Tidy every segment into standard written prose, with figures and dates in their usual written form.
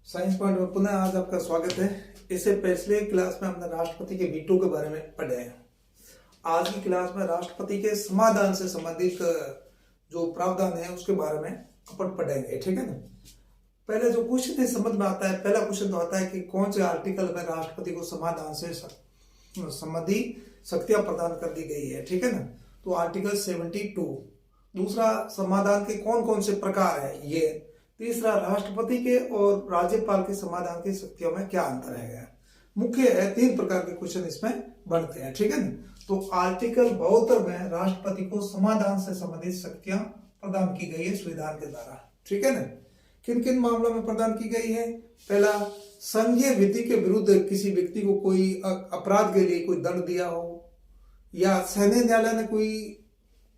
Science point में पुनः आज आपका स्वागत है। इससे पिछले क्लास में हमने राष्ट्रपति के वीटो के बारे में पढ़े हैं। आज की क्लास में राष्ट्रपति के समाधान से संबंधित जो प्रावधान है उसके बारे में अपन पढ़ेंगे, ठीक है ना। पहले जो क्वेश्चन है समझ में आता है, पहला क्वेश्चन तो आता है कि कौन से आर्टिकल में राष्ट्रपति को समाधान से संबंधित शक्तियां प्रदान कर दी गई है, ठीक है ना। तो आर्टिकल 72। दूसरा, समाधान के कौन कौन से प्रकार है ये। तीसरा, राष्ट्रपति के और राज्यपाल के समाधान की शक्तियों में क्या अंतर है। मुख्य है 3 प्रकार के क्वेश्चन इसमें बनते हैं, ठीक है ना। तो आर्टिकल 72 में राष्ट्रपति को समाधान से संबंधित शक्तियां प्रदान की गई है संविधान के द्वारा, ठीक है ना। किन किन मामलों में प्रदान की गई है। पहला, संघीय विधि के विरुद्ध किसी व्यक्ति को कोई अपराध के लिए कोई दंड दिया हो, या सैन्य न्यायालय ने कोई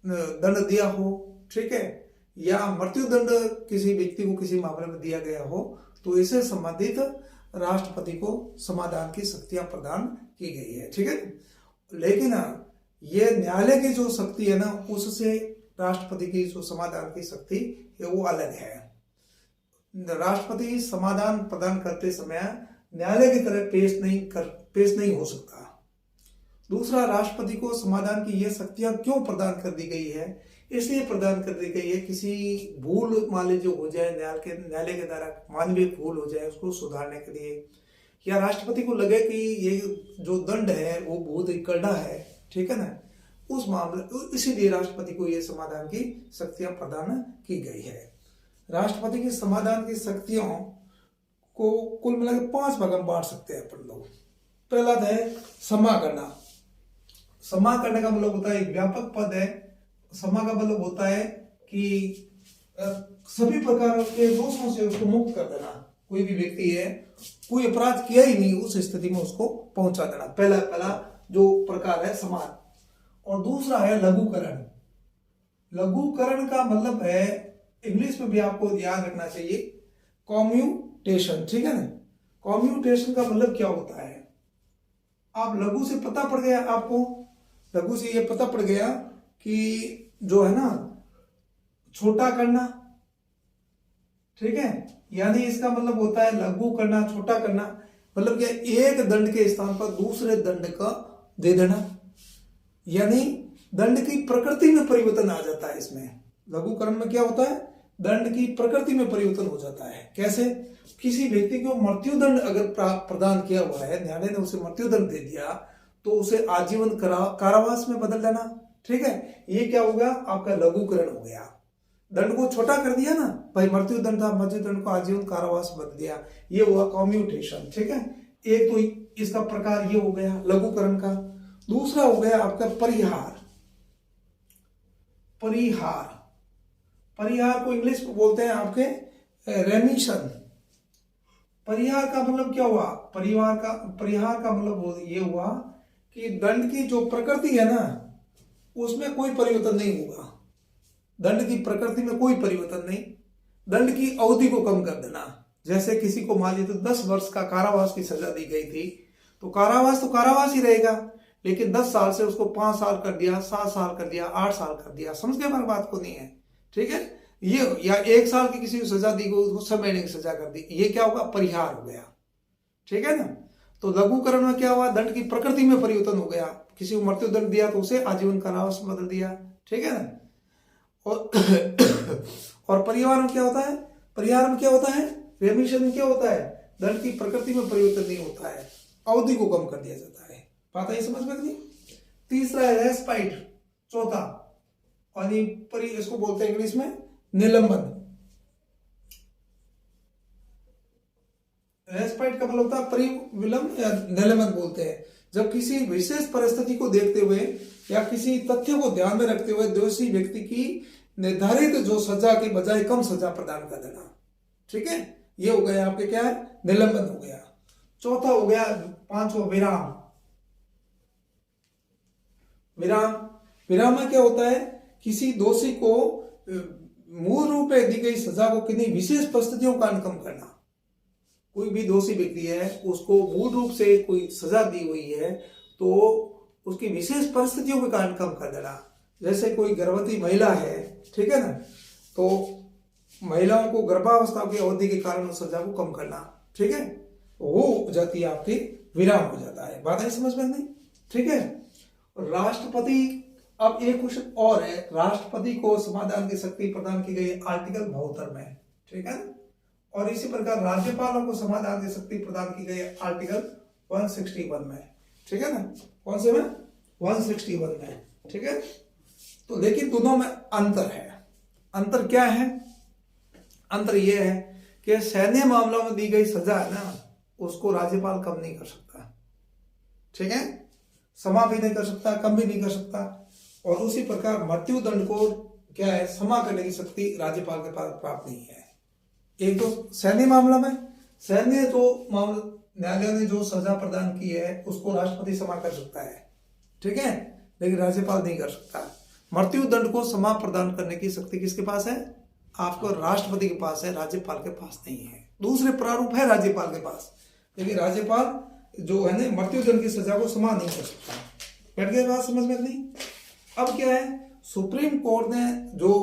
दंड दिया हो, ठीक है, या मृत्युदंड किसी व्यक्ति को किसी मामले में दिया गया हो, तो इससे संबंधित राष्ट्रपति को समाधान की शक्तियां प्रदान की गई है, ठीक है। लेकिन ये न्यायालय की जो शक्ति है ना, उससे राष्ट्रपति की जो समाधान की शक्ति है वो अलग है। राष्ट्रपति समाधान प्रदान करते समय न्यायालय की तरह पेश नहीं हो सकता। दूसरा, राष्ट्रपति को समाधान की ये शक्तियां क्यों प्रदान कर दी गई है। इसलिए प्रदान कर दी गई है, किसी भूल मान लीजिए हो जाए, न्यायालय के द्वारा मानवीय भूल हो जाए, उसको सुधारने के लिए, या राष्ट्रपति को लगे कि ये जो दंड है वो बहुत ही कड़ा है, ठीक है ना, उस मामले, इसीलिए राष्ट्रपति को ये समाधान की शक्तियां प्रदान की गई है। राष्ट्रपति की समाधान की शक्तियों को कुल मिलाकर 5 भाग में बांट सकते हैं अपन लोग। पहला है क्षमा करना। क्षमा करने का मतलब होता है, एक व्यापक पद है। क्षमा का मतलब होता है कि सभी प्रकार के दोषों से उसको मुक्त कर देना। कोई भी व्यक्ति है, कोई अपराध किया ही नहीं, उस स्थिति में उसको पहुंचा देना। पहला जो प्रकार है क्षमा। और दूसरा है लघुकरण। लघुकरण का मतलब है, इंग्लिश में भी आपको याद रखना चाहिए, कॉम्यूटेशन, ठीक है ना। कॉम्यूटेशन का मतलब क्या होता है। आप लघु से पता पड़ गया, आपको लघु से ये पता पड़ गया कि जो है ना छोटा करना, ठीक है, यानी इसका मतलब होता है लघु करना, छोटा करना, मतलब क्या, एक दंड के स्थान पर दूसरे दंड का दे देना, यानी दंड की प्रकृति में परिवर्तन आ जाता है। इसमें लघुकरण में क्या होता है, दंड की प्रकृति में परिवर्तन हो जाता है। कैसे, किसी व्यक्ति को मृत्युदंड अगर प्रदान किया हुआ है, न्यायालय ने उसे मृत्युदंड दे दिया, तो उसे आजीवन कारावास में बदल देना, ठीक है। ये क्या होगा, आपका लघुकरण हो गया। दंड को छोटा कर दिया ना भाई, मृत्युदंड था, मृत्युदंड को आजीवन कारावास बदल दिया, ये हुआ कॉम्यूटेशन, ठीक है। एक तो इसका प्रकार ये हो गया लघुकरण का। दूसरा हो गया आपका परिहार। परिहार को इंग्लिश में बोलते हैं आपके रेमिशन। परिहार का मतलब क्या हुआ, परिहार का मतलब ये हुआ कि दंड की जो प्रकृति है ना, उसमें कोई परिवर्तन नहीं होगा। दंड की प्रकृति में कोई परिवर्तन नहीं, दंड की अवधि को कम कर देना। जैसे किसी को मान लीजिए 10 वर्ष का कारावास की सजा दी गई थी, तो कारावास ही रहेगा, लेकिन 10 साल से उसको 5 साल कर दिया, 7 साल कर दिया, 8 साल कर दिया। समझ गए हमारी बात को, नहीं है, ठीक है। ये या 1 साल की किसी को सजा दी गई, उसको 6 महीने की सजा कर दी, ये क्या होगा, परिहार हो गया, ठीक है ना। तो लघुकरण में क्या हुआ, दंड की प्रकृति में परिवर्तन हो गया। किसी को मृत्युदंड दिया तो उसे आजीवन कारावास में बदल दिया, ठीक है ना। और परिहार में क्या होता है, रेमिशन में क्या होता है, दंड की प्रकृति में परिवर्तन नहीं होता है, अवधि को कम कर दिया जाता है। बात है समझ में नहीं। तीसरा है रेस्पाइट, चौथा, और इसको बोलते हैं इंग्लिश में निलंबन। रेस्पाइट का मतलब होता है परिविलंब या निलंबन बोलते हैं। जब किसी विशेष परिस्थिति को देखते हुए या किसी तथ्य को ध्यान में रखते हुए दोषी व्यक्ति की निर्धारित जो सजा के बजाय कम सजा प्रदान कर देना, ठीक है। ये हो गया आपके क्या है, निलंबन हो गया। चौथा हो गया, 5वां विराम में क्या होता है, किसी दोषी को मूल रूप में दी गई सजा को किन्हीं विशेष परिस्थितियों का कारण कम करना। कोई भी दोषी व्यक्ति है, उसको मूल रूप से कोई सजा दी हुई है, तो उसकी विशेष परिस्थितियों के कारण कम कर देना। जैसे कोई गर्भवती महिला है, ठीक है ना, तो महिलाओं को गर्भावस्था की अवधि के कारण उस सजा को कम करना, ठीक है, वो हो जाती है आपकी विराम हो जाता है। बात है समझ में नहीं, ठीक है। राष्ट्रपति, अब एक क्वेश्चन और है, राष्ट्रपति को समाधान की शक्ति प्रदान की गई आर्टिकल 72 में, ठीक है ना। और इसी प्रकार राज्यपालों को समाधान की शक्ति प्रदान की गई आर्टिकल 161 में, ठीक है ना। कौन से में? 161 में, ठीक है। तो लेकिन दोनों में अंतर है। अंतर क्या है? अंतर यह है कि सैन्य मामलों में दी गई सजा है ना, उसको राज्यपाल कम नहीं कर सकता, ठीक है, क्षमा भी नहीं कर सकता, कम भी नहीं कर सकता। और उसी प्रकार मृत्यु दंड को क्या है, क्षमा करने की शक्ति राज्यपाल के पास प्राप्त नहीं है। एक तो सैन्य मामला में, सैन्य जो मामला न्यायालय ने जो सजा प्रदान की है उसको राष्ट्रपति क्षमा कर सकता है, ठीक है, लेकिन राज्यपाल नहीं कर सकता। मृत्यु दंड को क्षमा प्रदान करने की शक्ति किसके पास है? आपको राष्ट्रपति के पास है, राज्यपाल के पास नहीं है। दूसरे प्रारूप है राज्यपाल के पास, लेकिन राज्यपाल जो है ना मृत्यु दंड की सजा को क्षमा नहीं कर सकता। बैठ गया बात समझ में नहीं? अब क्या है, सुप्रीम कोर्ट ने जो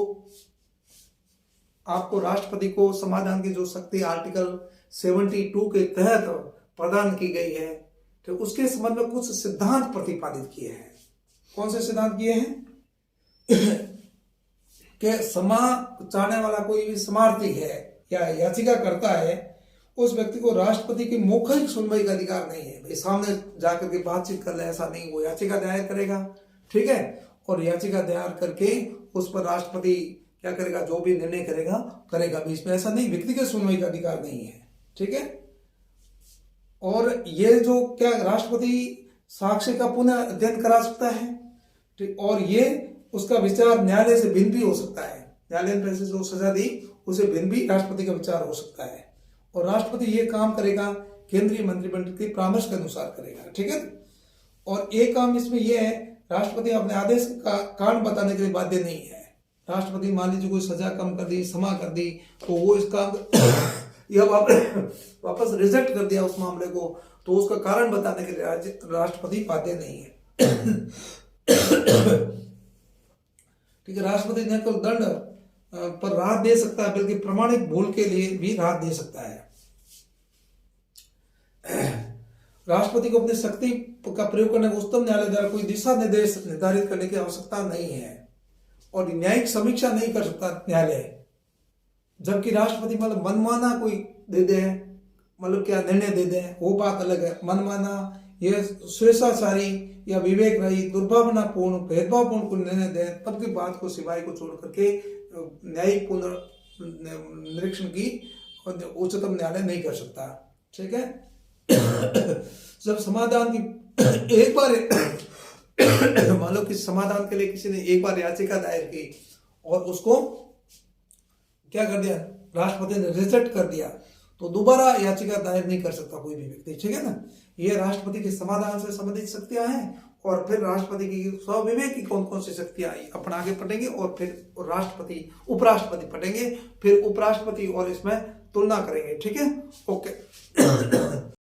आपको राष्ट्रपति को समाधान की जो शक्ति आर्टिकल 72 के तहत प्रदान की गई है, तो उसके संबंध में कुछ सिद्धांत प्रतिपादित किए हैं। कौन से सिद्धांत किए हैं? कि क्षमा चाहने वाला कोई भी शरणार्थी है या याचिका करता है, उस व्यक्ति को राष्ट्रपति की मौखिक सुनवाई का अधिकार नहीं है। भाई सामने जाकर के बातचीत कर ले, ऐसा नहीं, वो याचिका दायर करेगा, ठीक है, और याचिका दायर करके उस पर राष्ट्रपति क्या करेगा, जो भी निर्णय करेगा करेगा भी। इसमें ऐसा नहीं, व्यक्तिगत सुनवाई का अधिकार नहीं है, ठीक है। और ये जो क्या राष्ट्रपति साक्ष्य का पुनः अध्ययन करा सकता है, ठीक, और ये उसका विचार न्यायालय से भिन्न भी हो सकता है। न्यायालय ने जो सजा दी उसे भिन्न भी राष्ट्रपति का विचार हो सकता है। और राष्ट्रपति ये काम करेगा केंद्रीय मंत्रिमंडल के परामर्श के अनुसार करेगा, ठीक है। और एक काम इसमें यह है, राष्ट्रपति अपने आदेश का कारण बताने के लिए बाध्य नहीं है। राष्ट्रपति मान लीजिए कोई सजा कम कर दी, क्षमा कर दी, तो वो इस काम या वापस रिजेक्ट कर दिया उस मामले को, तो उसका कारण बताने के लिए राष्ट्रपति बाध्य नहीं है, ठीक है। राष्ट्रपति न केवल दंड पर राहत दे सकता है, बल्कि प्रमाणिक भूल के लिए भी राहत दे सकता है। राष्ट्रपति को अपनी शक्ति का प्रयोग करने को उच्चतम न्यायालय द्वारा कोई दिशा निर्देश निर्धारित करने की आवश्यकता नहीं है, और न्यायिक समीक्षा नहीं कर सकता न्यायालय। जबकि राष्ट्रपति मतलब मनमाना कोई दे दे, मतलब क्या निर्णय दे दे, वो बात अलग है। मनमाना, ये स्वेच्छाचारी या विवेक रहित, दुर्भावनापूर्ण, भेदभावपूर्ण कोई निर्णय दे, तब की बात को सिवाय को छोड़ करके न्यायिक पुनर्निरीक्षण की उच्चतम न्यायालय नहीं कर सकता, ठीक है। जब समाधान की एक बार मान लो कि समाधान के लिए किसी ने एक बार याचिका दायर की और उसको क्या कर दिया, राष्ट्रपति ने रिजेक्ट कर दिया, तो दोबारा याचिका दायर नहीं कर सकता कोई भी व्यक्ति, ठीक है ना। ये राष्ट्रपति के समाधान से संबंधित शक्तियां हैं। और फिर राष्ट्रपति की स्वविवेक की कौन कौन सी शक्तियां अपन आगे पढ़ेंगे, और फिर राष्ट्रपति उपराष्ट्रपति पढ़ेंगे, फिर उपराष्ट्रपति और इसमें तुलना करेंगे, ठीक है। ओके।